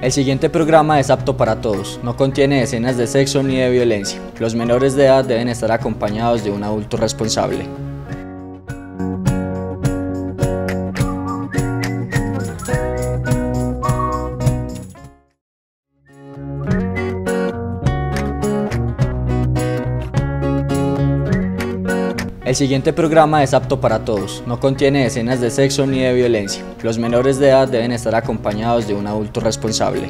El siguiente programa es apto para todos, no contiene escenas de sexo ni de violencia. Los menores de edad deben estar acompañados de un adulto responsable. El siguiente programa es apto para todos, no contiene escenas de sexo ni de violencia. Los menores de edad deben estar acompañados de un adulto responsable.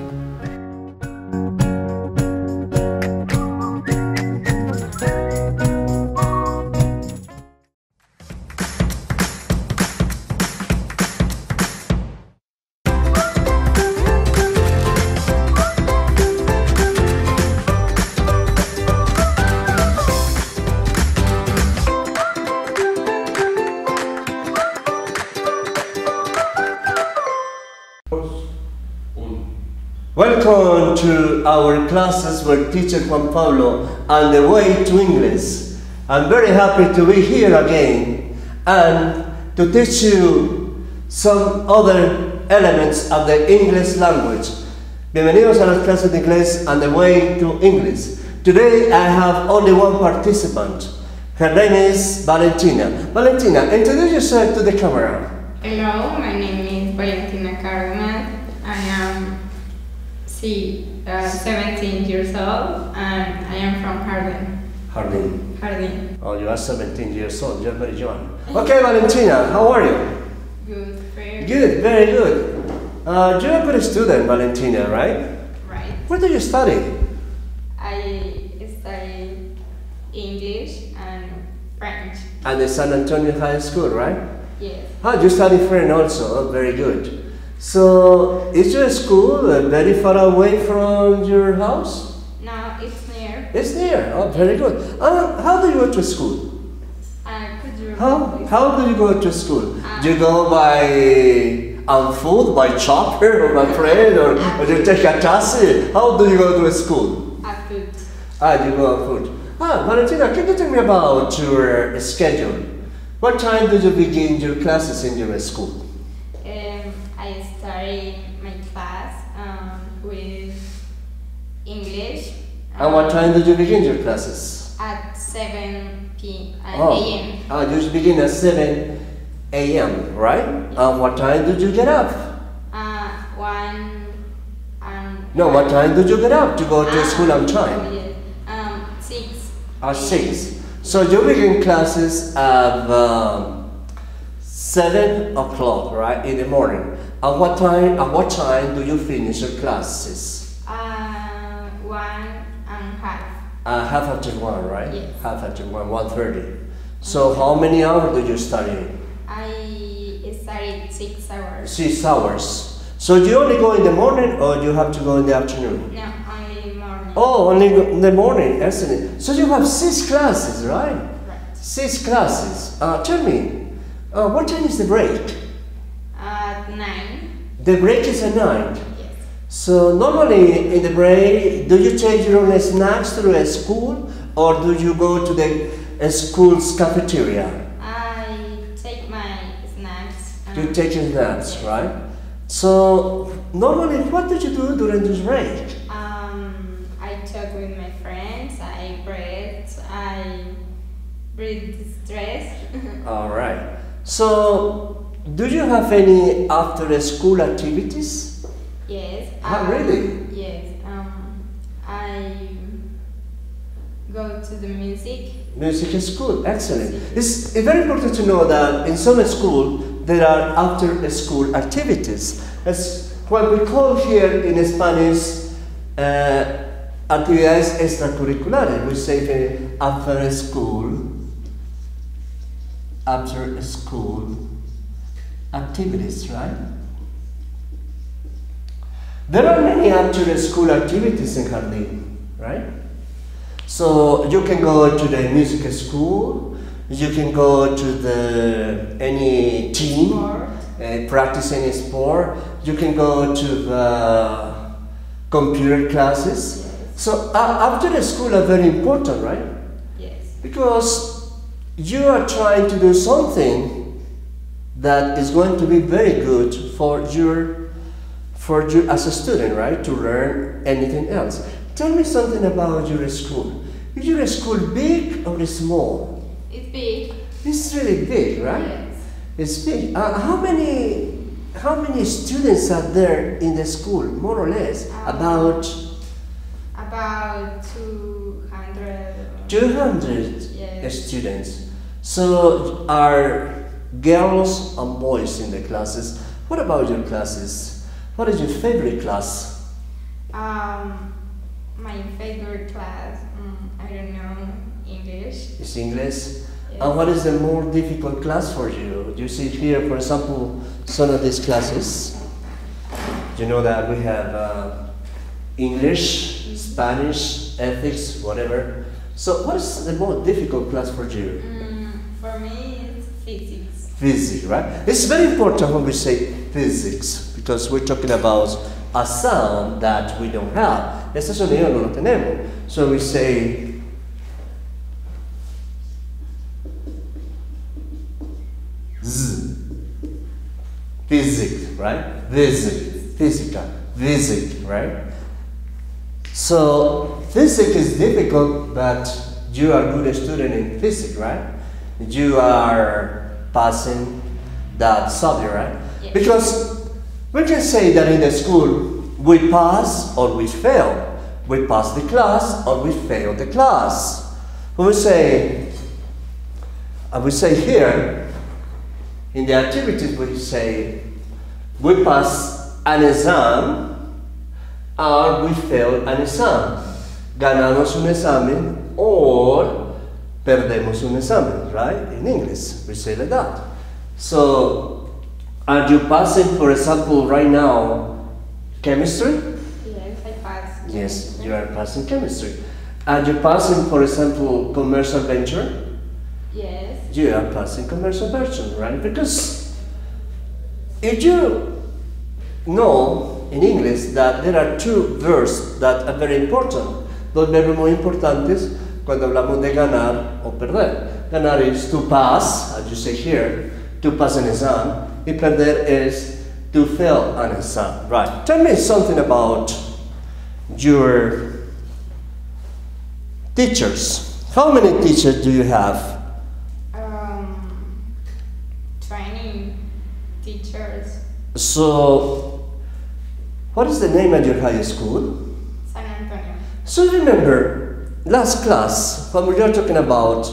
Welcome to our classes with teacher Juan Pablo on the way to English. I'm very happy to be here again and to teach you some other elements of the English language. Bienvenidos a las clases de inglés on the way to English. Today I have only one participant. Her name is Valentina. Valentina, introduce yourself to the camera. Hello, my name is Valentina Carmen. I am 17 years old and I am from Harlem. Harlem. Oh, you are 17 years old, you're very young. Okay, Valentina, how are you? Good, very Good, very good. You're a good student, Valentina, right? Right. Where do you study? I study English and French. At the San Antonio High School, right? Yes. You study French also, oh, very good. So, is your school very far away from your house? No, it's near. It's near, oh, very good. How do you go to school? Could you How do you go to school? Do you go by on foot, by chopper, or by plane, or you take a taxi? How do you go to school? Food. You go on foot. Valentina, can you tell me about your schedule? What time do you begin your classes in your school? I study my class with English. And what time do you begin your classes? At 7 a.m. You begin at 7 a.m., right? And what time did you get up? 1 No, what time did you get up to go to school on time? 6. At 6. So you begin classes at 7 o'clock, right, in the morning. At what time do you finish your classes? 1:30. Half after 1, right? Yes. Half after 1, 1:30. So how many hours do you study? I studied 6 hours. 6 hours. So you only go in the morning or you have to go in the afternoon? No, only morning. Oh, only in the morning, excellent. So you have 6 classes, right? Right. 6 classes. Tell me, what time is the break? At 9. The break is at 9. Yes. So normally in the break, do you take your own snacks to the school or do you go to the school's cafeteria? I take my snacks. You take your snacks, right? So normally what do you do during this break? I talk with my friends, I breathe stress. All right. So do you have any after school activities? Yes. Really? Yes. I go to the Music school, excellent. It's very important to know that in some school there are after school activities. As what we call here in Spanish actividades extracurriculares. We say after school activities, right? There are many after school activities in Harlem, right? So you can go to the music school, you can go to any team, practice any sport, you can go to the computer classes. So after school are very important, right? Yes. Because you are trying to do something that is going to be very good for for you as a student, right, to learn anything else. Tell me something about your school. Is your school big or small? It's big. It's really big, right? Yes. It's big. How many students are there in the school, more or less? About 200. 200 Yes. students. So are girls and boys in the classes. What about your classes? What is your favorite class? My favorite class, I don't know, English. Is English? Yes. And what is the more difficult class for you? You see here, for example, some of these classes. You know that we have English, Spanish, ethics, whatever. So what is the more difficult class for you? For me, it's physics. Physics, right? It's very important when we say physics, because we're talking about a sound that we don't have. Este sonido no lo tenemos. So we say Z. Physics, right? Physics, physical, physics, right? So physics is difficult, but you are a good student in physics, right? You are passing that subject, right? Yes. Because we can say that in the school we pass or we fail. We pass the class or we fail the class. When we say here in the activities, we say we pass an exam or we fail an exam. Ganamos un examen or perdemos un examen, right? In English, we say like that. So, are you passing, for example, right now, chemistry? Yes, I passed. Yes, you are passing chemistry. Are you passing, for example, commercial venture? Yes. You are passing commercial venture, right? Because if you know in English that there are two verbs that are very important, dos verbos muy importantes cuando hablamos de ganar o perder. Ganar is to pass, as you say here, to pass an exam, y perder is to fail an exam. Right. Tell me something about your teachers. How many teachers do you have? 20 teachers. So, what is the name of your high school? San Antonio. So remember, last class, when we were talking about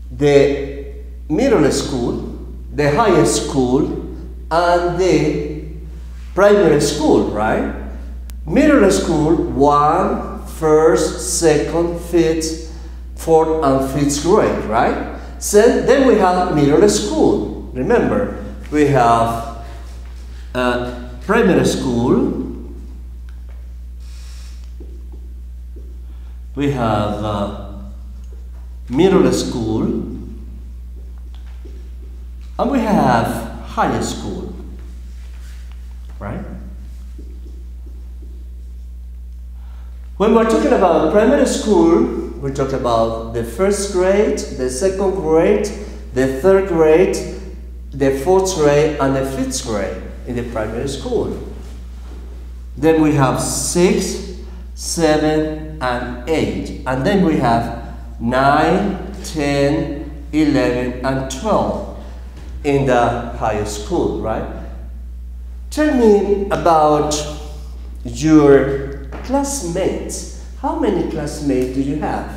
the middle school, the high school, and the primary school, right? Middle school, 1, 1st, 2nd, 5th, 4th, and 5th grade, right? So then we have middle school. Remember, we have primary school, we have middle school, and we have high school, right? When we're talking about primary school, we talk about the 1st grade, the 2nd grade, the 3rd grade, the 4th grade, and the 5th grade in the primary school. Then we have 6, 7, and 8. And then we have 9, 10, 11, and 12 in the high school, right? Tell me about your classmates. How many classmates do you have?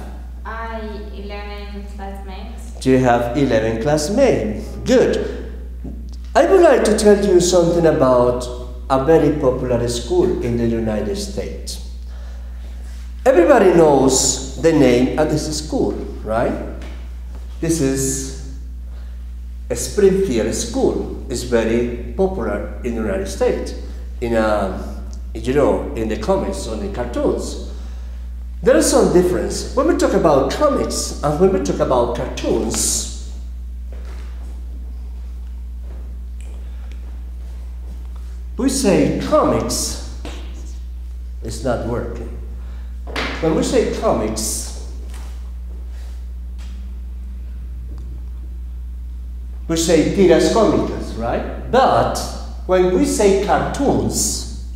11 classmates. Do you have 11 classmates? Good. I would like to tell you something about a very popular school in the United States. Everybody knows the name of this school, right? This is a Springfield School. It's very popular in the United States. In the comics or the cartoons. There is some difference. When we talk about comics and when we talk about cartoons, we say comics. It's not working. When we say comics, we say tiras cómicas, right? But when we say cartoons,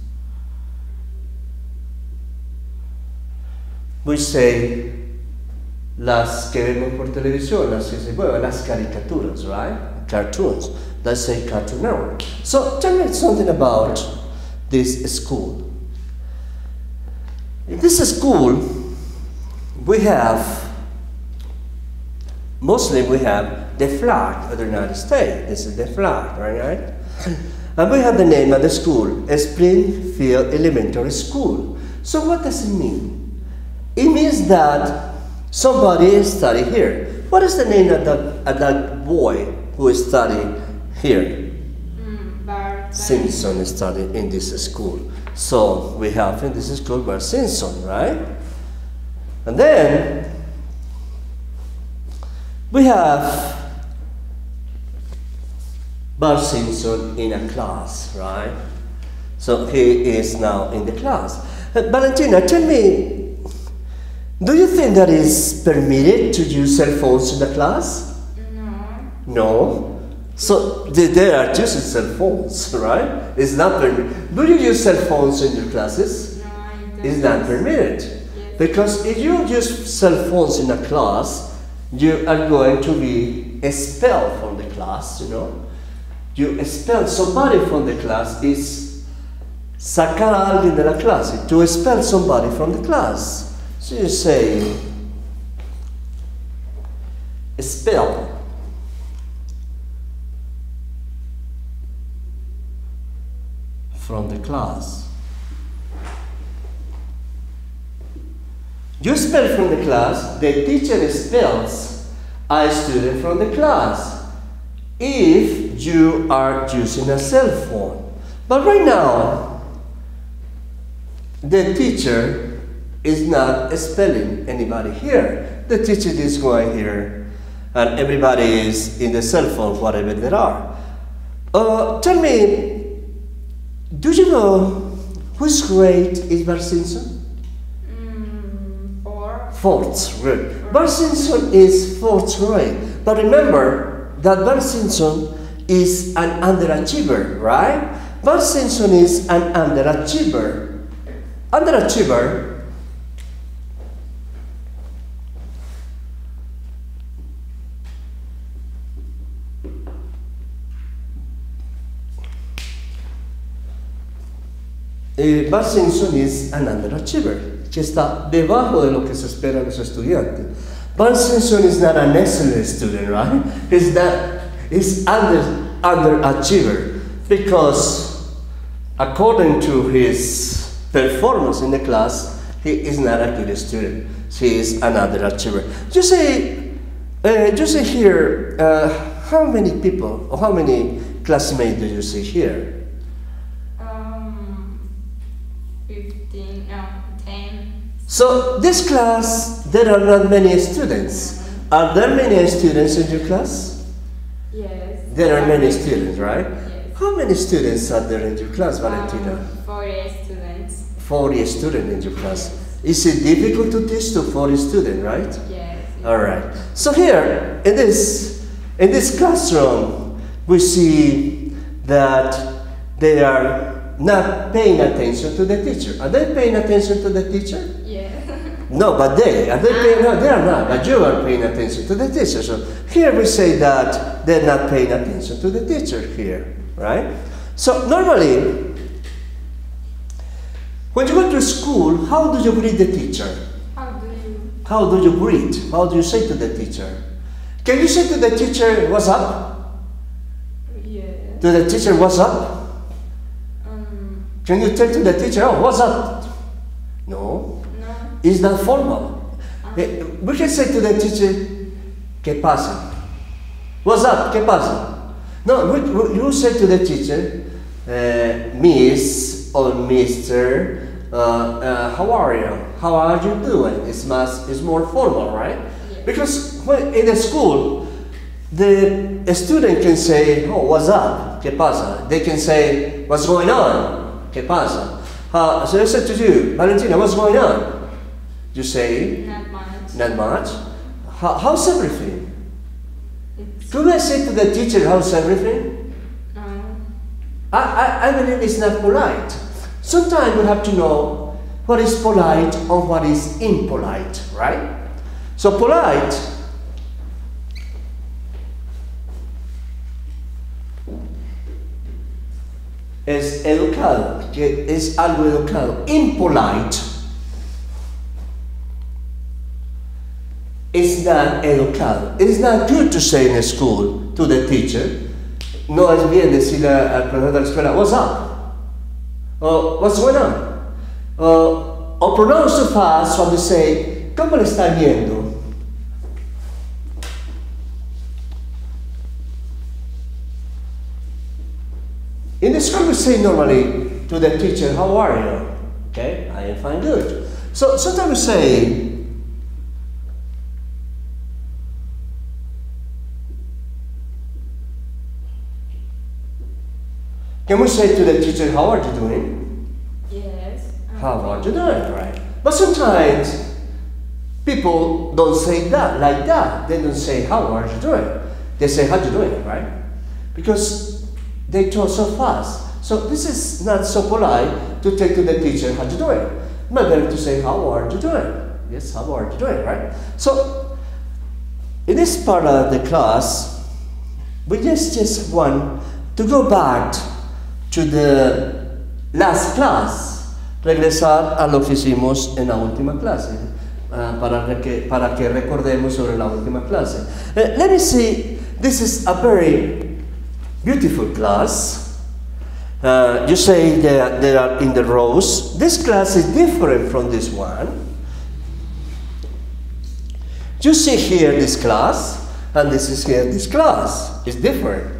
we say las que vemos por televisión, las caricaturas, right? Cartoons. Let's say Cartoon Network. So tell me something about this school. In this school, mostly we have the flag of the United States. This is the flag, right? And we have the name of the school, Springfield Elementary School. So what does it mean? It means that somebody studied here. What is the name of that boy who studied here? Bart Simpson studied in this school. So we have in this school Bart Simpson, right? And then we have Bart Simpson in a class, right? So he is now in the class. Valentina, tell me, do you think that is permitted to use cell phones in the class? No. No? So they are using cell phones, right? It's not permitted. Do you use cell phones in your classes? No, I don't. It's not permitted. Yes. Because if you use cell phones in a class, you are going to be expelled from the class, you know. You expel somebody from the class is sacar a alguien de la clase. To expel somebody from the class. So you say, expel. From the class. You expel from the class, the teacher expels a student from the class if you are using a cell phone. But right now, the teacher is not expelling anybody here. The teacher is going here and everybody is in the cell phone, whatever there are. Tell me, do you know whose grade is Bart Simpson? 4. Fourth grade. Bart Simpson is fourth grade. But remember that Bart Simpson is an underachiever, right? Bart Simpson is an underachiever. Underachiever Bart Simpson is an underachiever, que está debajo de lo que se espera de los estudiantes. Bart Simpson is not an excellent student, right? He's underachiever because according to his performance in the class, he is not a good student. He is an underachiever. You say here, how many people or how many classmates do you see here? 15, no, 10. So this class, there are not many students. Are there many students in your class? Yes. There are many students, right? Yes. How many students are there in your class, Valentina? 40 students. 40 students in your class. Is it difficult to teach to 40 students, right? Yes. All right. So here, in this classroom, we see that they are not paying attention to the teacher. Are they paying attention to the teacher? Yeah. No, but they are paying, no, they are not, but you are paying attention to the teacher. So here we say that they're not paying attention to the teacher here, right? So normally, when you go to school, how do you greet the teacher? How do you greet? How do you say to the teacher? Can you say to the teacher, what's up? Yeah. To the teacher, what's up? Can you tell to the teacher, oh, what's up? No. No. It's not formal. We can say to the teacher, ¿qué pasa? What's up? ¿Qué pasa? No, you say to the teacher, Miss or Mister, how are you? How are you doing? It's more formal, right? Yeah. Because when in the school, the student can say, oh, what's up? ¿Qué pasa? They can say, what's going on? ¿Qué pasa? So I said to you, Valentina, what's going on? You say, Not much. not much. How's everything? It's, Could I say to the teacher, how's everything? no. I believe it's not polite. Sometimes we have to know what is polite or what is impolite, right? So polite es educado, que es algo educado. Impolite is not educado. It's not good to say in school to the teacher. No es bien decirle al profesor de la escuela, what's up? Or what's going on? Or pronounce too fast when you say, ¿cómo le está yendo? In the school we say normally to the teacher, how are you? Okay, I am fine, good. So sometimes we say, can we say to the teacher, how are you doing? Yes. How are you doing, right? But sometimes people don't say that like that. They don't say, how are you doing? They say, how you doing, right? Because they talk so fast. So this is not so polite to take to the teacher, how you doing? Much better to say, how are you doing? Yes, how are you doing, right? So in this part of the class, we just want to go back to the last class, regresar a lo que hicimos en la última clase, para que recordemos sobre la última clase. Let me see, this is a very beautiful class. You say they are in the rows. This class is different from this one. You see here this class, and this is here this class. It's different.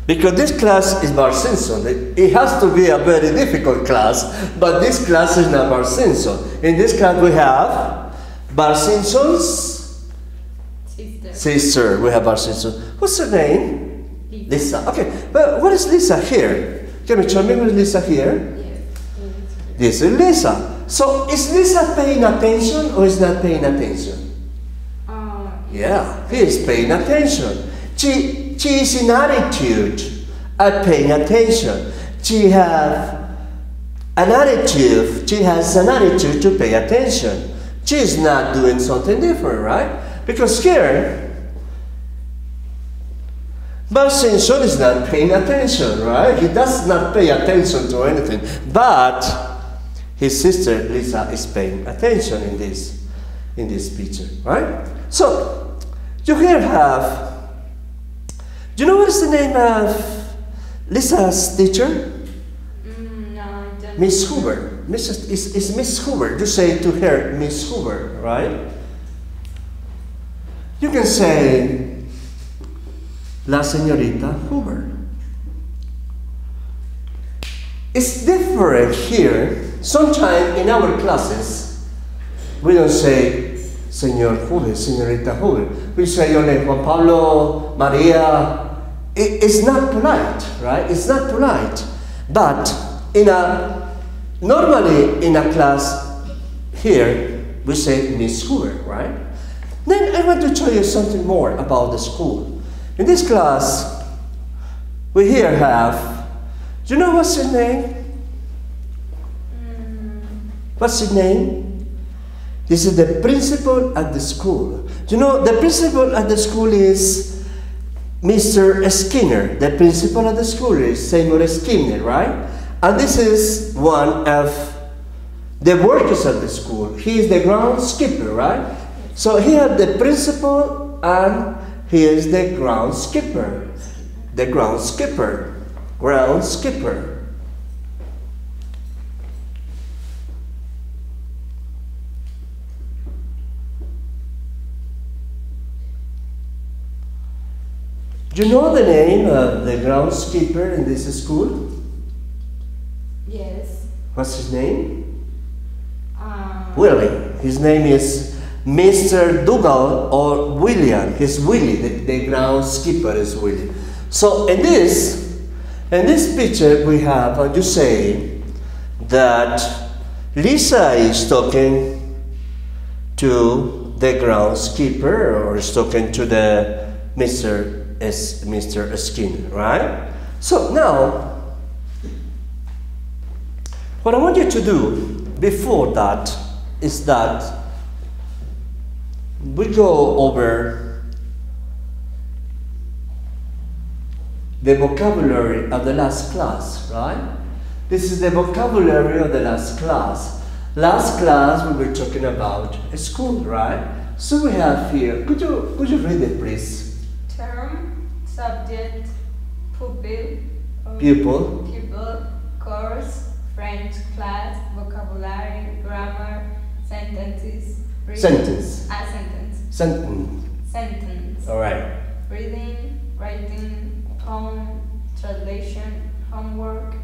Because this class is Bar Simpson. It has to be a very difficult class, but this class is not Bar Simpson. In this class we have Bar Simpson's sister. We have Bar Simpson. What's her name? Lisa. Okay, but what is Lisa here? Can you tell me what is Lisa here? Yes. This is Lisa. So is Lisa paying attention or is not paying attention? Yeah, he is paying attention. She is in attitude at paying attention. She has an attitude to pay attention. She is not doing something different, right? Because here, Bar Simpson is not paying attention, right? He does not pay attention to anything. But his sister Lisa is paying attention in this picture, right? So you here have. Do you know what is the name of Lisa's teacher? No, I don't. Miss Hoover. Is Miss Hoover. You say to her, Miss Hoover, right? You can say, La Señorita Hoover. It's different here. Sometimes in our classes, we don't say, Señor Hoover, Señorita Hoover. We say only Juan Pablo, Maria. It's not polite, right? It's not polite. But normally in a class here, we say Miss Hoover, right? Then I want to tell you something more about the school. In this class, we here have, do you know what's his name? What's his name? This is the principal at the school. You know, the principal at the school is Mr. Skinner. The principal at the school is Seymour Skinner, right? And this is one of the workers at the school. He is the groundskeeper, right? So here the principal and he is the groundskeeper. The groundskeeper. Groundskeeper. Do you know the name of the groundskeeper in this school? Yes. What's his name? Willie. His name is Mr. Dougal or William. He's Willie. The groundskeeper is Willie. So in this picture we have, you say that Lisa is talking to the groundskeeper or is talking to the Mr. Skinner, right? So now, What I want you to do before that is that we go over the vocabulary of the last class, right? This is the vocabulary of the last class. Last class we were talking about school, right? So we have here, could you read it please? Term, subject, pupil, course, French class, vocabulary, grammar, sentences, reading, Sentence. Sentence. All right. Reading, writing, poem, translation, homework,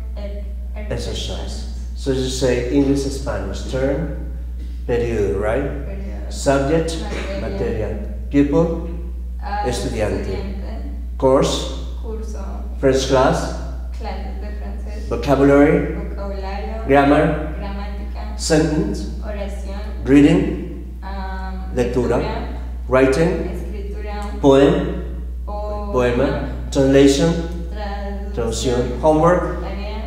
Exercise. So you say English, Spanish. Term, periodo, right? Periodo. Subject, materia. Pupil, estudiante. Course, Curso. French class. Clases de francés. Vocabulary, Vocabulario. grammar, Gramática. sentence, Oración. reading, lectura, writing, Escritura. poem, poema, translation, traducción, homework, Tarea.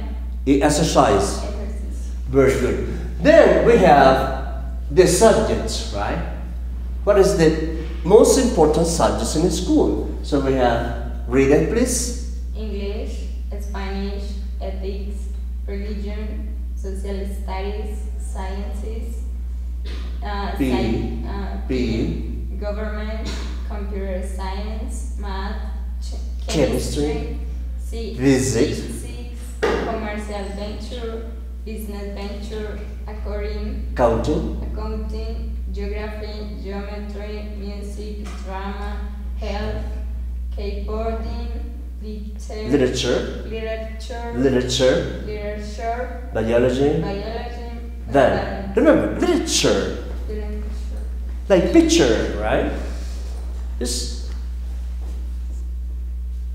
y exercise. Ejercicio. Very good. Then we have the subjects, right? What is the most important subjects in school? So we have, read it please. English, Spanish, ethics, religion, social studies, sciences, government, computer science, math, Chemistry, physics, commercial venture, business venture, accounting, geography, geometry, music, drama, health, skateboarding, literature, biology. Then, remember, literature, like picture, right? This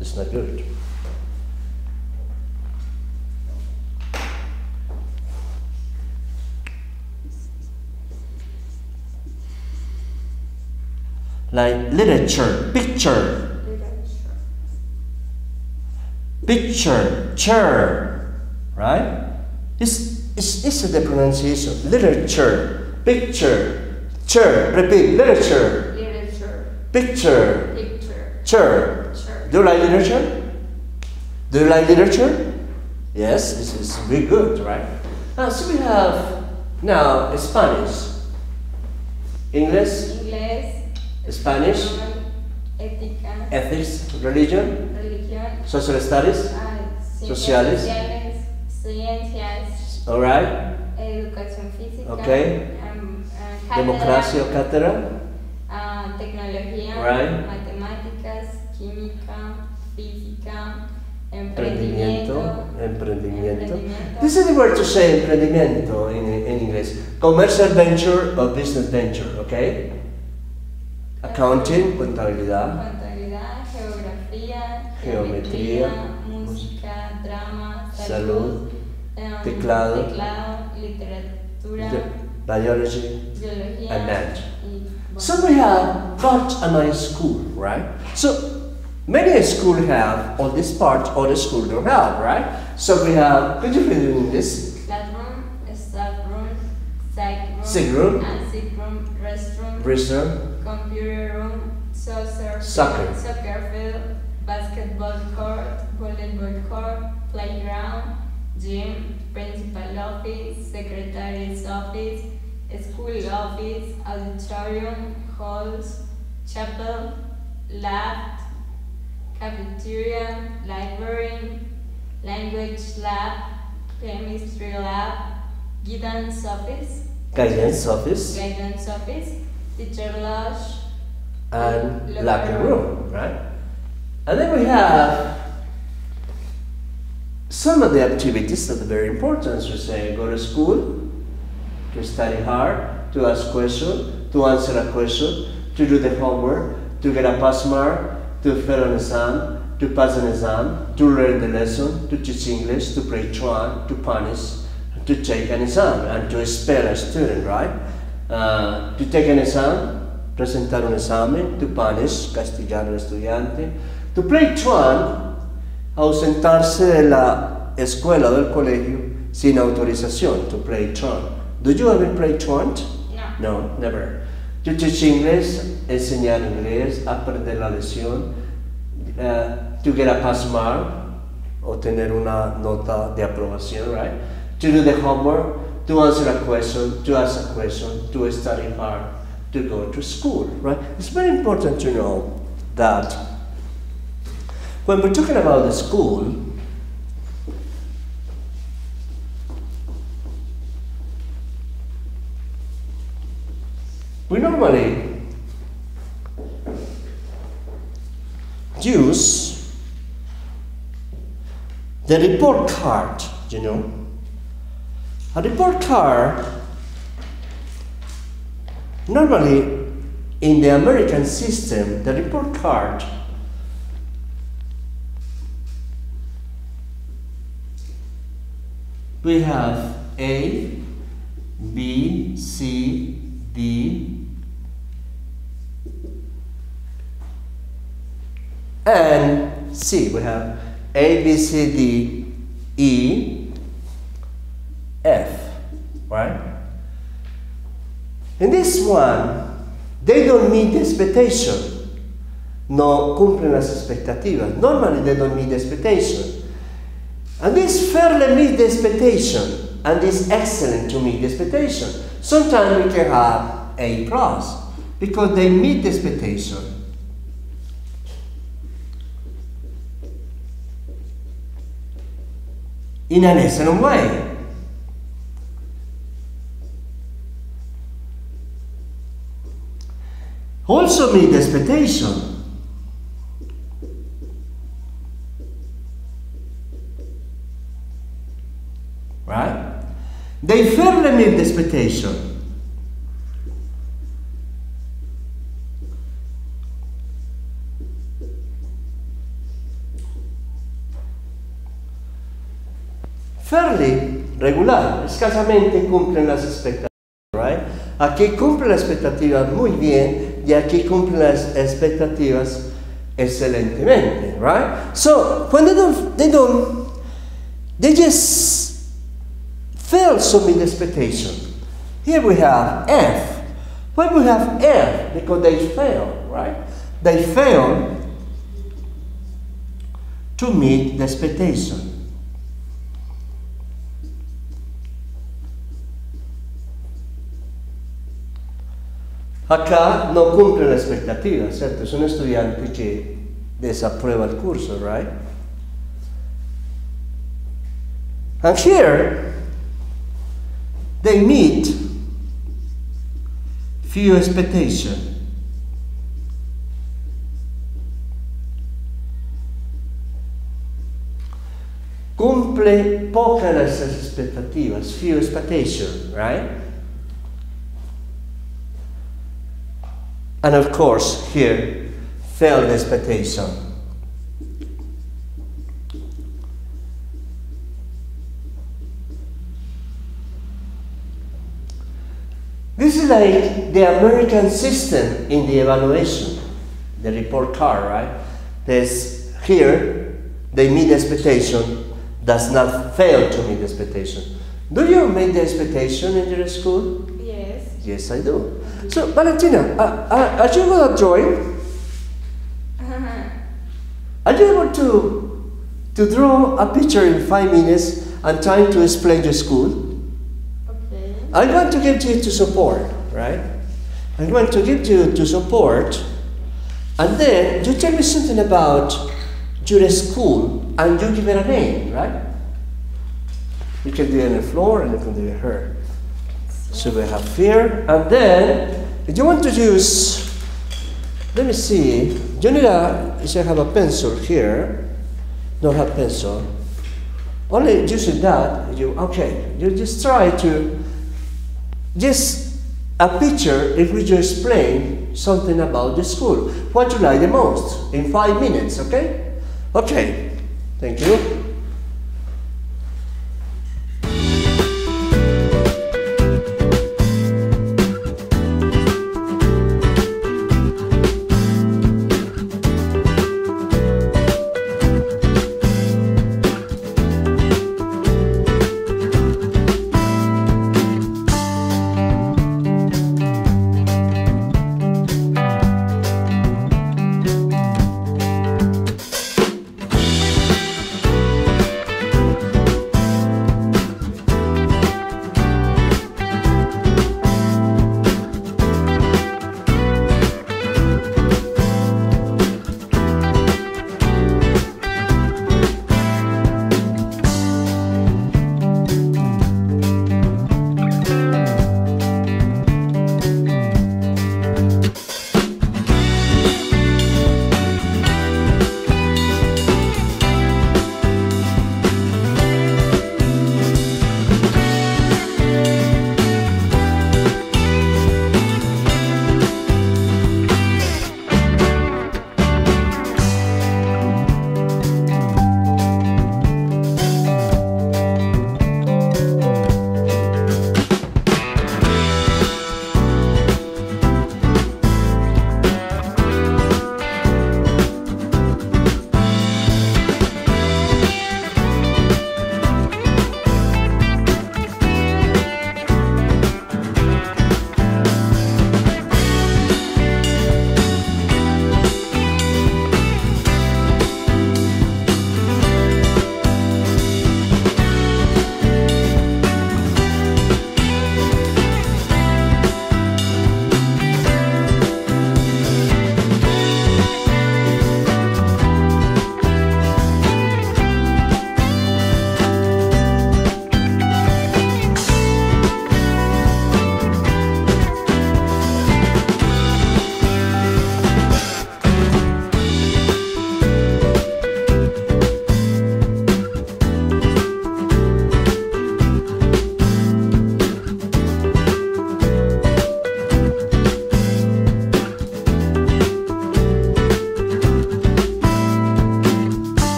is not good. Like literature, picture, chair, right? This is the pronunciation. Literature, picture, chair. Repeat, literature, picture, chair. Do you like literature? Do you like literature? Yes, this is very good, right? So we have now Spanish, English, Spanish, ética, ethics, religion, religión, social studies, sociales. Ciencias, all right? educación física, Okay. Democracia o cátedra, tecnología, Right. matemáticas, química, física, emprendimiento. emprendimiento. This is the word to say emprendimiento in English. Commercial venture or business venture, okay? Accounting, contabilidad, Geografía, Geometría, música, drama, salud, teclado, literatura, biology, biología, and math. y, So we have got a nice school, right? So many schools have all this part, other schools don't have, right? So we have, could you read it in this? classroom, staff room, psych Sick room. sick room, restroom, Restroom, computer room, Soccer. soccer field, basketball court, volleyball court, playground, gym, principal office, secretary's office, school office, auditorium, halls, chapel, lab, cafeteria, library, language lab, chemistry lab, guidance office, teacher lodge, and locker room, right? And then we have some of the activities that are very important. So say, go to school, to study hard, to ask questions, to answer a question, to do the homework, to get a pass mark, to fail an exam, to pass an exam, to learn the lesson, to teach English, to play truant, to punish, to take an exam, and to expel a student, right? To take an exam, presentar un examen, to punish, castigar al estudiante, to play truant, ausentarse de la escuela o del colegio sin autorización, to play truant. Do you ever play truant? No. No, never. To teach English, enseñar inglés, aprender la lección, to get a pass mark, o tener una nota de aprobación, right? To do the homework, to answer a question, to ask a question, to study hard, to go to school, right? It's very important to know that when we're talking about the school, we normally use the report card, you know. A report card, normally in the American system, the report card we have A, B, C, D, and C. We have A, B, C, D, E, F, right? In this one, they don't meet the expectation. No cumplen las expectativas. Normally, they don't meet the expectation. And this fairly meet the expectation, and this excellent to meet the expectation. Sometimes we can have A plus, because they meet the expectation. In an excellent way. Also meet the expectation. Right? They fairly meet the expectation. Fairly, regular, escasamente cumplen las expectativas, right? Aquí cumplen las expectativas muy bien y aquí cumplen las expectativas excelentemente, right? So when they just fail to meet the expectation. Here we have F. Why we have F? Because they fail, right? They fail to meet the expectation. Acá no cumple la expectativa, ¿cierto? Es un estudiante que desaprueba el curso, right? And here, they meet few expectations. Cumple pocas las expectativas, few expectations, right? And of course, here, failed expectation. This is like the American system in the evaluation, the report card, right? There's here, they meet the expectation, does not fail to meet the expectation. Do you meet the expectation in your school? Yes. Yes, I do. So, Valentina, are you good at drawing? Are you able to draw a picture in 5 minutes and trying to explain your school? Okay. I'm going to give you to support, right? I'm going to give you to support, and then you tell me something about your school, and you give it a name, right? You can do it on the floor, and you can do it here. So we have here, and then if you want to use, let me see, you need you should have a pencil here. Don't have pencil. Only using that, you just try to, just a picture in which you explain something about the school. What you like the most in 5 minutes, okay? Okay, thank you.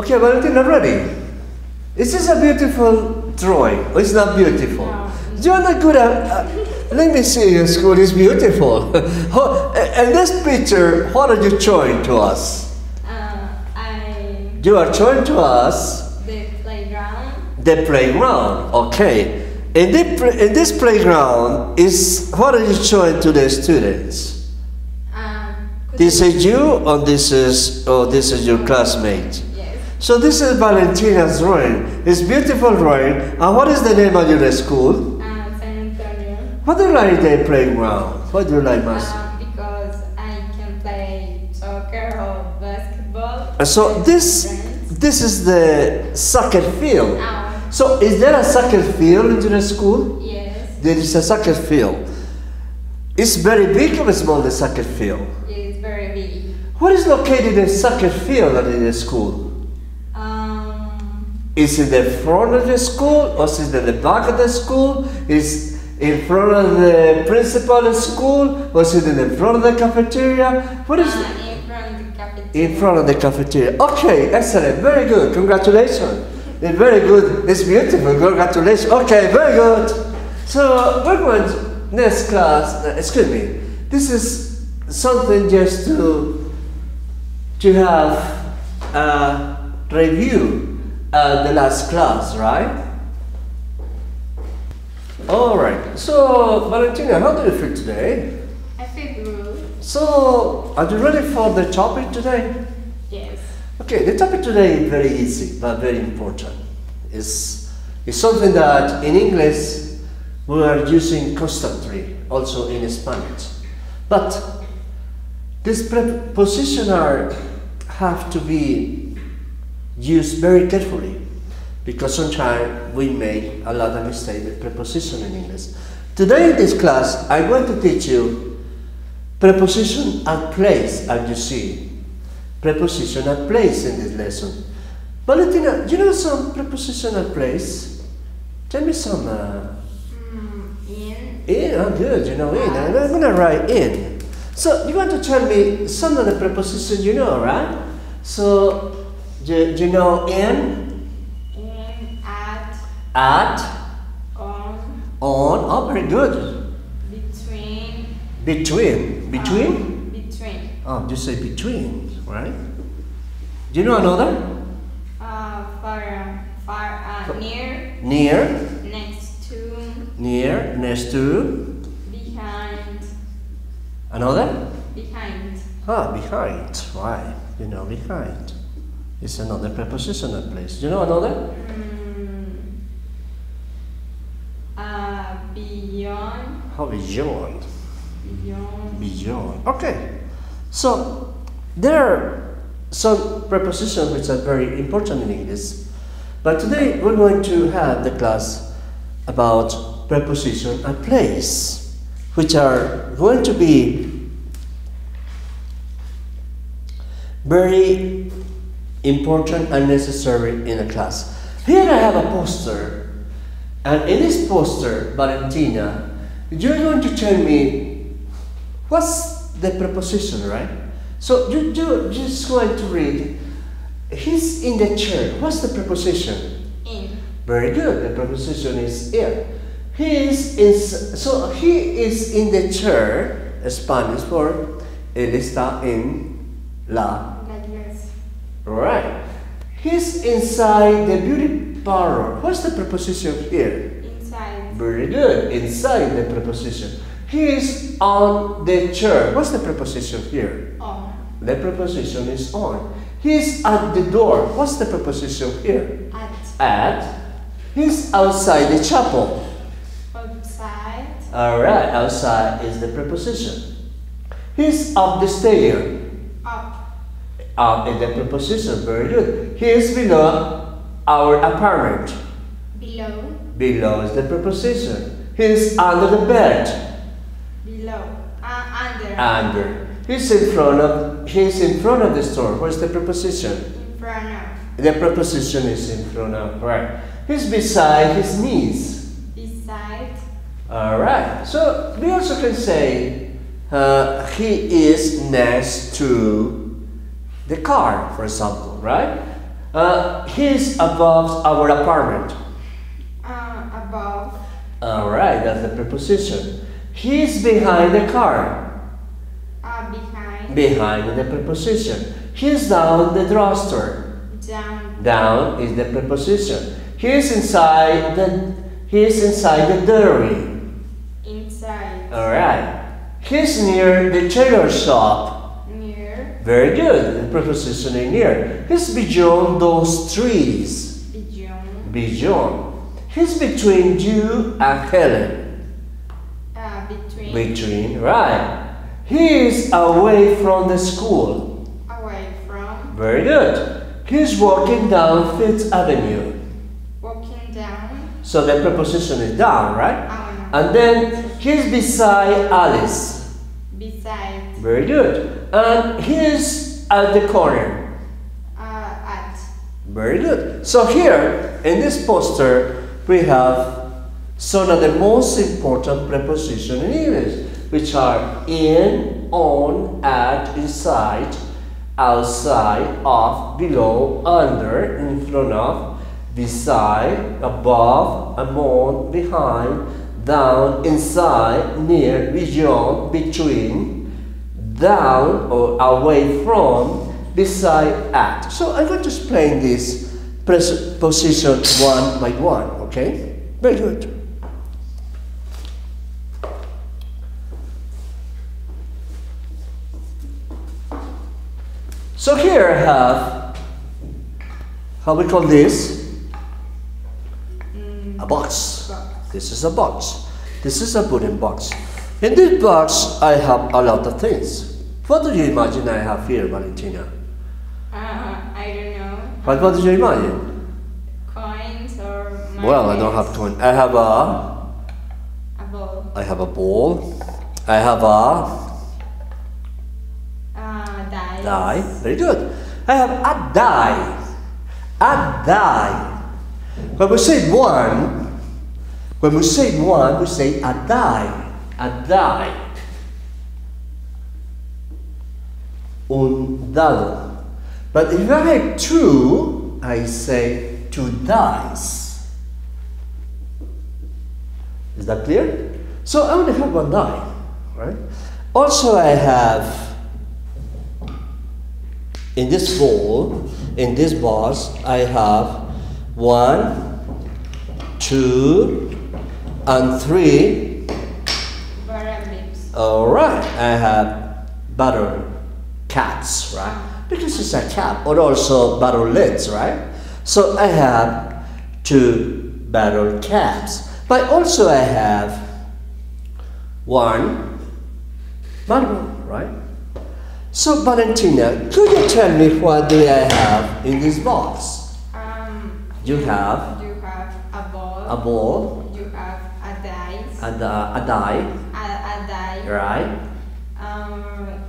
Okay, Valentina, ready? Is this a beautiful drawing? Or it's not beautiful? No. You're not good at... let me see your school is beautiful. And this picture, what are you showing to us? You are showing to us... the playground. The playground, okay. In this playground, what are you showing to the students? This is you, or this is your classmate? Yes. So this is Valentina's drawing. It's beautiful drawing. And what is the name of your school? San Antonio. What do you like in the playground? What do you like most? Because I can play soccer or basketball. So with friends. this is the soccer field. Oh. So is there a soccer field in your school? Yes. There is a soccer field. It's very big or small, the soccer field? It's very big. Where is located the soccer field in the school? Is it the front of the school, or is it the back of the school? Is in front of the principal school, or is it in the front of the cafeteria? What is it? In front of the cafeteria. In front of the cafeteria. Okay, excellent, very good, congratulations. It's very good, it's beautiful, congratulations. Okay, very good. So we're going to next class, excuse me, this is something just to have a review the last class, right? Alright, so Valentina, how do you feel today? I feel good. So, are you ready for the topic today? Yes. Okay, the topic today is very easy, but very important. It's something that in English we are using constantly, also in Spanish. But these prepositions have to be used very carefully, because sometimes we make a lot of mistakes with preposition in English. Today in this class, I'm going to teach you preposition at place, as you see. Preposition at place in this lesson. Valentina, do you know some preposition at place? Tell me some. In. In, oh good, you know in. I'm going to write in. So you want to tell me some of the prepositions you know, right? So, do you know in? In, At. on, Oh, very good. between. Between. Between. Oh, you say between, right? Do you know another? Near. Near. Next to. Near. Next to. Behind. Another? Behind. Ah, behind. Right. You know behind. It's another prepositional place. Do you know another? Beyond. How beyond? Beyond. Beyond. Okay. So there are some prepositions which are very important in English. But today we're going to have the class about preposition and place, which are going to be very important and necessary in a class. Here I have a poster, and in this poster, Valentina, you're going to tell me what's the preposition, right? So you're just going to read, he's in the chair. What's the preposition? In. Very good, the preposition is in. He is in the chair, Spanish for él está en la. Yes. Right. He's inside the beauty parlor. What's the preposition here? Inside. Very good, inside the preposition. He is on the chair. What's the preposition here? On. The preposition is on. He's at the door. What's the preposition here? At. He's outside the chapel. Outside. Alright, outside is the preposition. He's up the stair. Up. Up is the preposition. Very good. He is below our apartment. Below. Below is the preposition. He's under the bed. Below. Under. Under. He's in front of the store. Where's the preposition? In front of. The preposition is in front of. Right. He's beside his knees. Beside. Alright. So we also can say he is next to the car, for example, right? He's above our apartment. Above. Alright, that's the preposition. He's behind the car. Behind. Behind is the preposition. He's down the drugstore. Down. Down is the preposition. He's inside the dairy. Inside. Alright. He's near the tailor shop. Near. Very good. The preposition is near. He's beyond those trees. Beyond. Beyond. He's between you and Helen. Between. Between, right. He's away from the school. Away from. Very good. He's walking down Fifth Avenue. Walking down. So the preposition is down, right? No. And then he's beside Alice. Beside. Very good. And he's at the corner. At. Very good. So here, in this poster, we have some of the most important prepositions in English, which are in, on, at, inside, outside, of, below, under, in front of, beside, above, among, behind, down, inside, near, beyond, between, down or away from, beside, at. So I'm going to explain this preposition one by one, okay? Very good. So here I have, how we call this? A box. This is a box. This is a wooden box. In this box, I have a lot of things. What do you imagine I have here, Valentina? I don't know. What do you imagine? Coins or money. Well, I don't have coin. I have a ball. I have a ball. I have a die. Very good. I have a die. A die. When we say one, we say a die. A die. Un dado. But if I have two, I say two dice. Is that clear? So I only have one die, right? Also I have in this bowl, in this box, I have 1, 2, and 3. Butter lips. Alright, I have butter caps, right? Because it's a cap, or also butter lids, right? So I have 2 butter caps. But also I have 1 butter, right? So Valentina, could you tell me what do I have in this box? You have a ball. A ball. You have a dice. A die. A die. Right.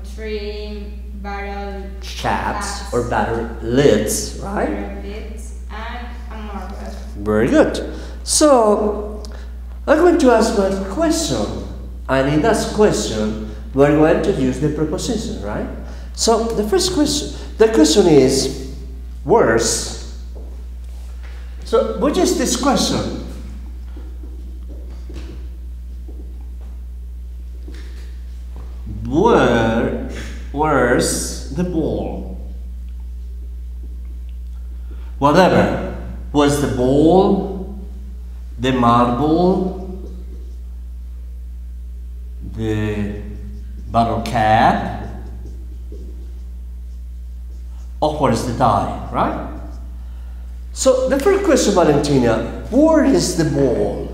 3 barrel Caps or butter lids, right? Barrel lids and a marble. Very good. So I'm going to ask one question, and in that question we're going to use the preposition, right? So the question is where's. So what is this question? Where's the ball? Whatever. Where's the ball? The marble? The bottle cap? Or where's the die, right? So the first question, Valentina, where is the ball?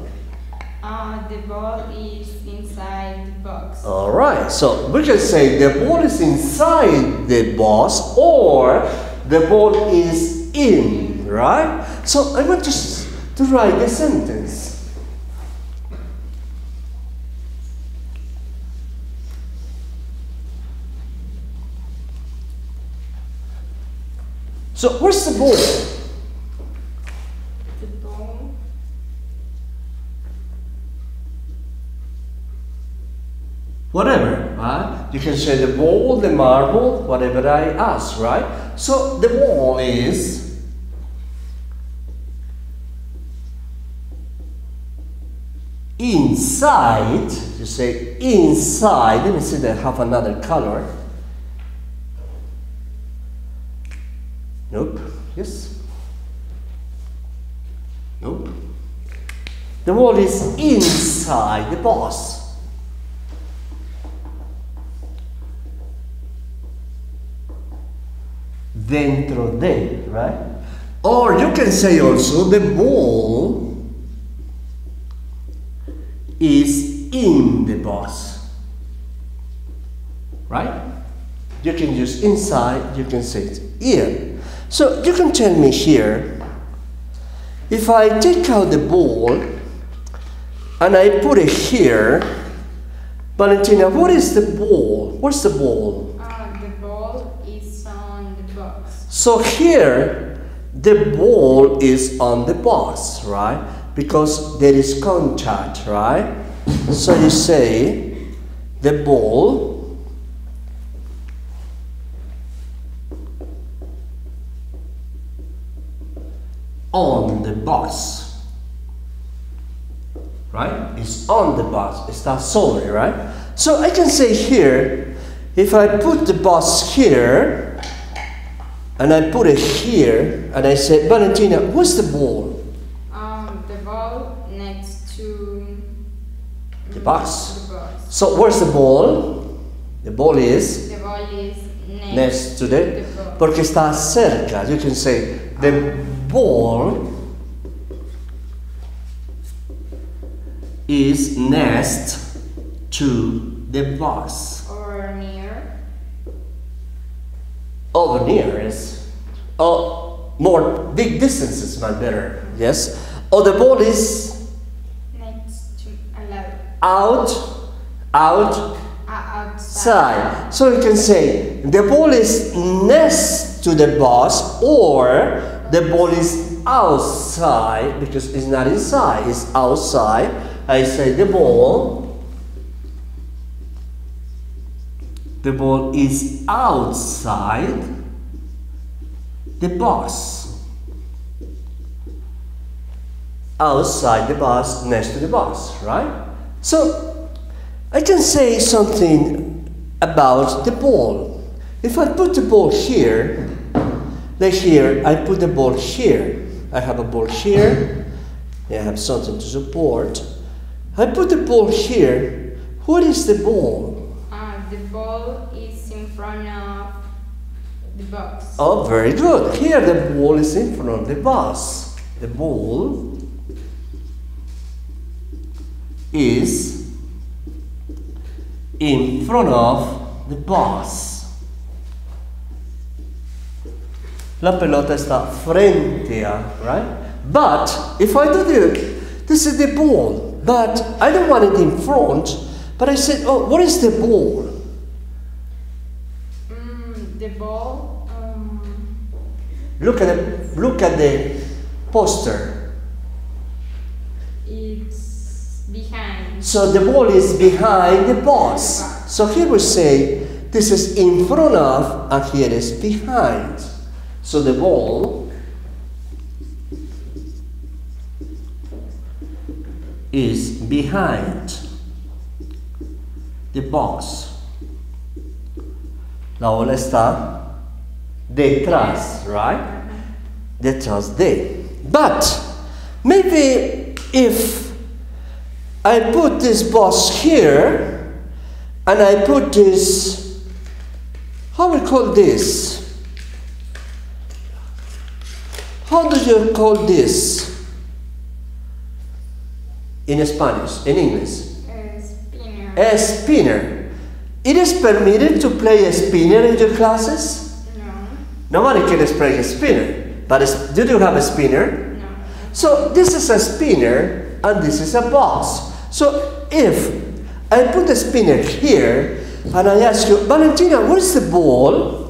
The ball is inside the box. Alright, so we can say the ball is inside the box or the ball is in, right? So I want to write the sentence. So where's the ball? The ball. Whatever, right? You can say the ball, the marble, whatever I ask, right? So the ball is inside, you say inside. Let me see that I have another color. Nope. Yes. Nope. The ball is inside the box. Dentro de, right? Or you can say also the ball is in the box. Right? You can use inside, you can say it here. So you can tell me here, if I take out the ball and I put it here, Valentina, what is the ball? Where's the ball? The ball is on the box. So here, the ball is on the box, right? Because there is contact, right? So you say the ball on the box, right? It's on the box. It's not solely, right? So I can say here, if I put the box here and I put it here and I say, Valentina, what's the ball? The ball next to The box. the box. So where's the ball? The ball is The ball is next to the, box. porque está cerca. You can say the ball is next to the box. Or near. Over near is more big distances, much better. Yes. Or the ball is Next to a level. outside. Outside. So you can say the ball is next to the box, or the ball is outside, because it's not inside, it's outside. I say the ball is outside the box. Outside the box, next to the box, right? So I can say something about the ball. If I put the ball here, like here, I put the ball here. I have a ball here. I have something to support. I put the ball here. What is the ball? The ball is in front of the box. Oh, very good. Here the ball is in front of the box. The ball is in front of the box. La pelota está frente a, right? But if I do this is the ball, but I don't want it in front, but I said, oh, what is the ball? The ball. Look at the poster. It's behind. So the ball is behind the box. So here we say this is in front of and here is behind. So the ball is behind the box. La bola está detrás, right? Detrás de. But maybe if I put this box here and I put this, how we call this? How do you call this in Spanish, in English? Spinner. A spinner. It is permitted to play a spinner in your classes? No. Nobody can play a spinner. But do you have a spinner? No. So this is a spinner and this is a box. So if I put the spinner here and I ask you, Valentina, where's the ball?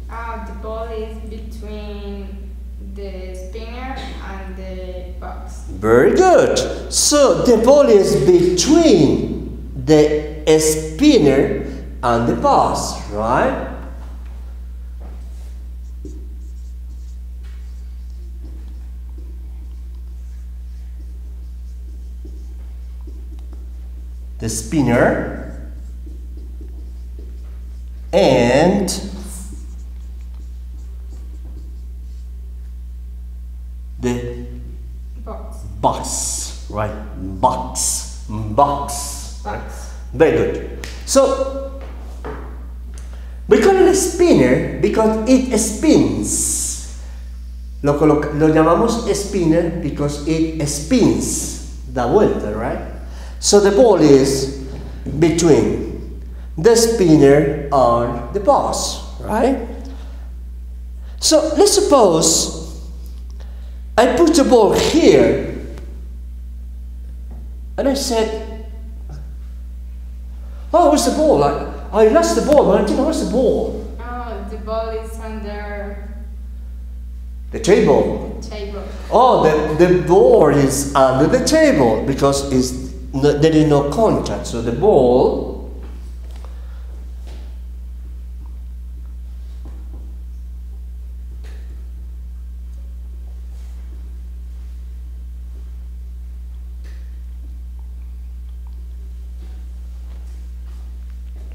The ball is between the spinner and the box. Very good. So the ball is between the spinner and the box, right? the spinner, and the box, right? Box. Very good. So we call it a spinner because it spins. Lo llamamos spinner because it spins, da vuelta, right? So the ball is between the spinner and the box, right? So let's suppose I put the ball here and I said, oh, where's the ball? I lost the ball, Valentina, where's the ball? Oh, the ball is under the table. the table. Oh, the ball is under the table because there is no contact. So the ball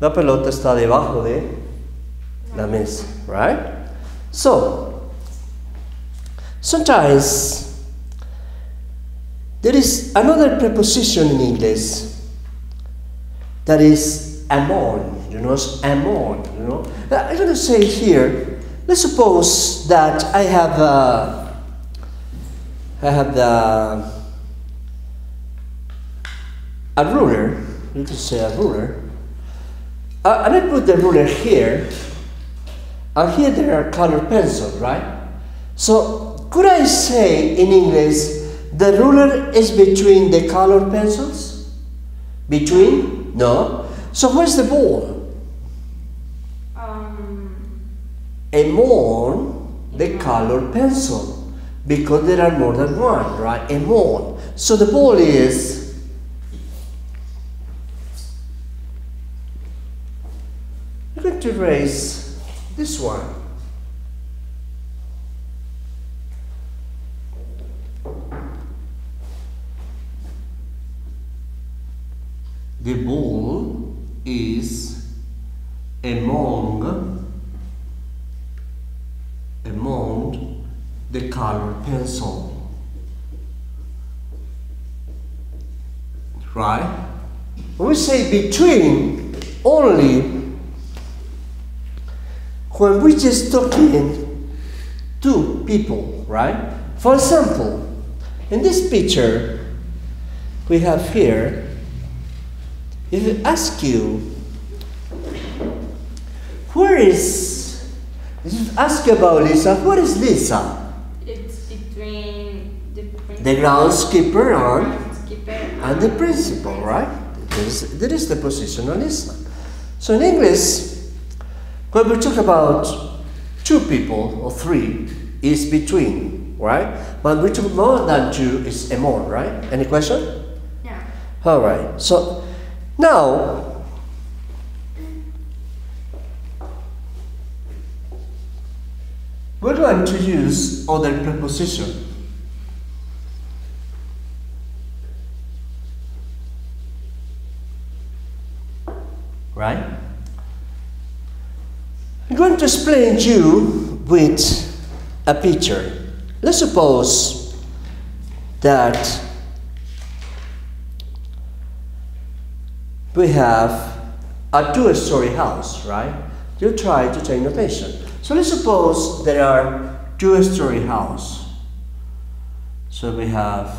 la pelota está debajo de la mesa, right? So, sometimes there is another preposition in English that is among, you know, among, you know. I'm going to say here, let's suppose that I have a ruler, you could say a ruler, and I put the ruler here, and here there are colored pencils, right? So, could I say in English, the ruler is between the colored pencils? Between? No. So, where's the ball? Among the colored pencil, because there are more than one, right? Among. So, the ball is I'm going to erase this one. The ball is among the colored pencil. Right? When we say between, only when we're just talking to people, right? For example, in this picture we have here, if I ask you, where is, if you ask about Lisa, where is Lisa? It's between the groundskeeper and the principal, right? There is the position on Lisa. So in English, when we talk about two people or three, is between, right? When we talk more than two, is among, right? Any question? Yeah. All right. So now, we're going to use other preposition. Right? I'm going to explain to you with a picture. Let's suppose that we have a two-story house, right? You try to take notation. So let's suppose there are two-story house. So we have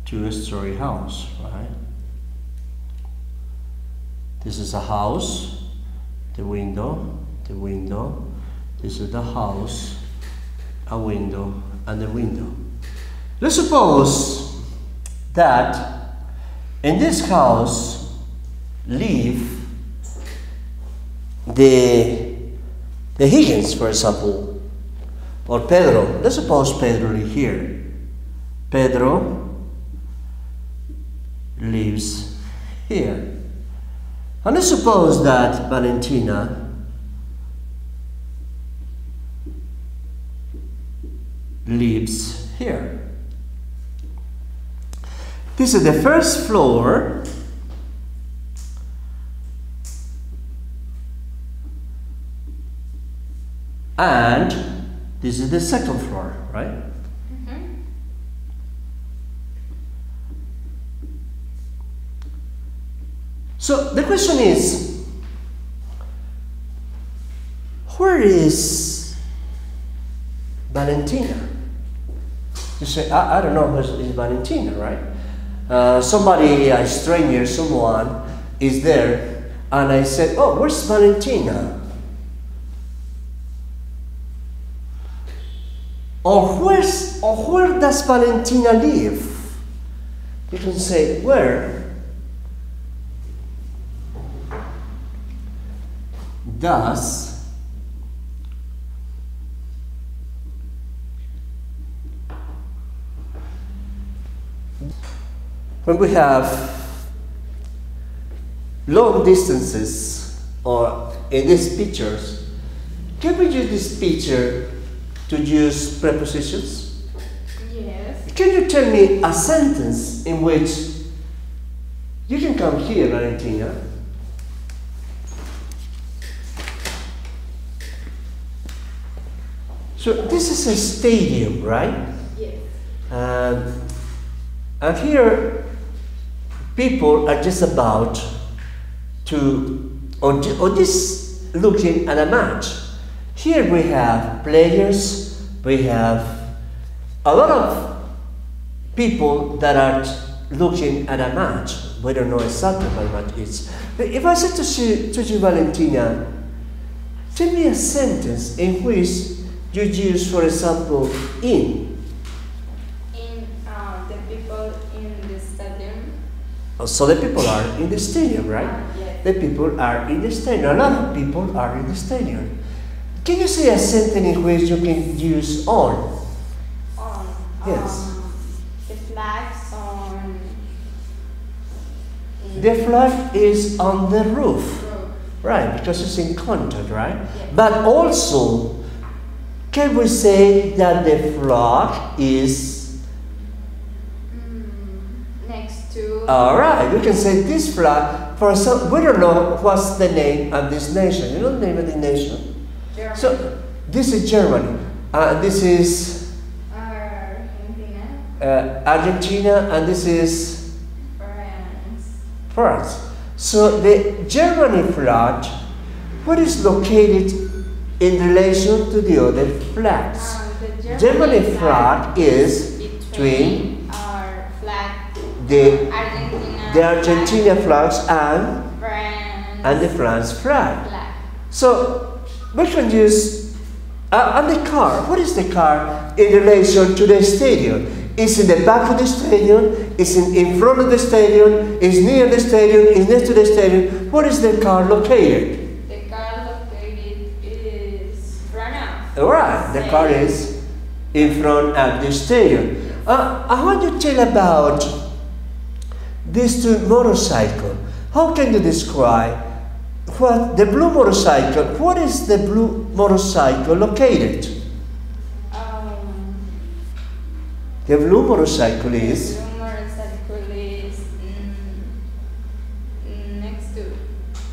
two-story house, right? This is a house, the window. This is the house, a window, and the window. Let's suppose that in this house live the Higgins, for example, or Pedro. Let's suppose Pedro lives here. Pedro lives here. And let's suppose that Valentina lives here. This is the first floor. And this is the second floor, right? So the question is, where is Valentina? You say, I don't know where is Valentina, right? Somebody, a stranger, someone is there, and I said, oh, where's Valentina? Or where does Valentina live? You can say, where does when we have long distances, or in these pictures, can we use this picture to use prepositions? Yes. Can you tell me a sentence in which you can come here, Valentina? So this is a stadium, right? Yes. And here people are just about to, or just looking at a match. Here we have players, we have a lot of people that are looking at a match. We don't know exactly what match it is. But if I said to you, Valentina, tell me a sentence in which you use, for example, in. In the people in the stadium. So the people are in the stadium, right? Yes. The people are in the stadium. A lot of people are in the stadium. Can you say a sentence in which you can use on? On. Yes. The flags on. The flag is on the roof. Roof. Right, because it's in contact, right? Yes. But also, can we say that the flag is... Next to. Alright, we can say this flag, for example, we don't know what's the name of this nation. You know the name of the nation? Germany. So, this is Germany. This is Argentina. Argentina, and this is France. France. So the Germany flag, what is located in relation to the other flags? The Germany flag is between our flag, the Argentina, Argentina flags and France, the France flag. flag. So we can use and the car. What is the car in relation to the stadium? Is in the back of the stadium? Is in front of the stadium? Is near the stadium? Is next to the stadium? What is the car located? The car located is front of. Alright, the car is in front of the stadium. I want you to tell about these two motorcycles. How can you describe what the blue motorcycle? What is the blue motorcycle located? The blue motorcycle is The blue motorcycle is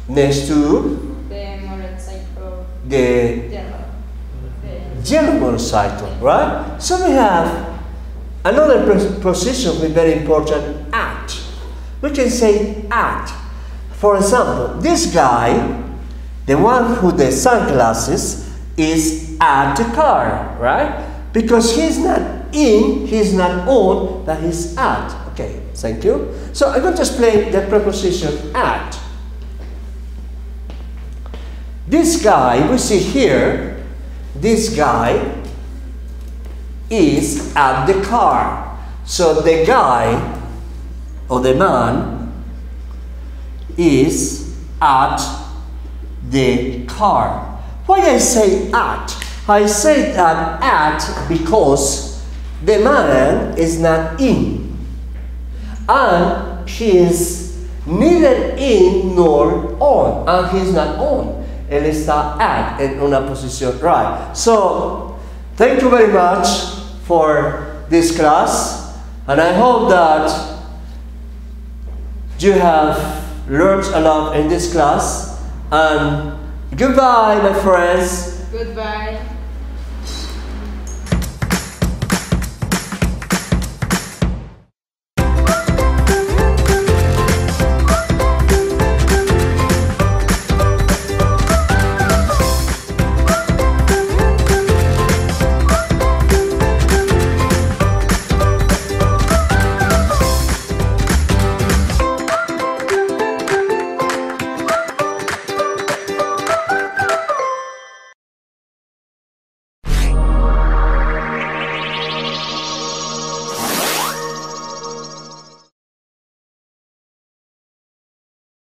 next to the motorcycle. the Yellow. yellow motorcycle, right? So we have another position with very important at. We can say at. For example, this guy, the one with the sunglasses, is at the car, right? Because he's not in, he's not on, but he's at. Okay, thank you. So I'm going to explain the preposition at. This guy, we see here, this guy is at the car. So the guy, or the man, is at the car. Why I say at? I say that at because the man is not in, and he is neither in nor on, and he is not on. Él está at, en una posición right. So, thank you very much for this class, and I hope that you have learned a lot in this class, and goodbye, my friends. Goodbye.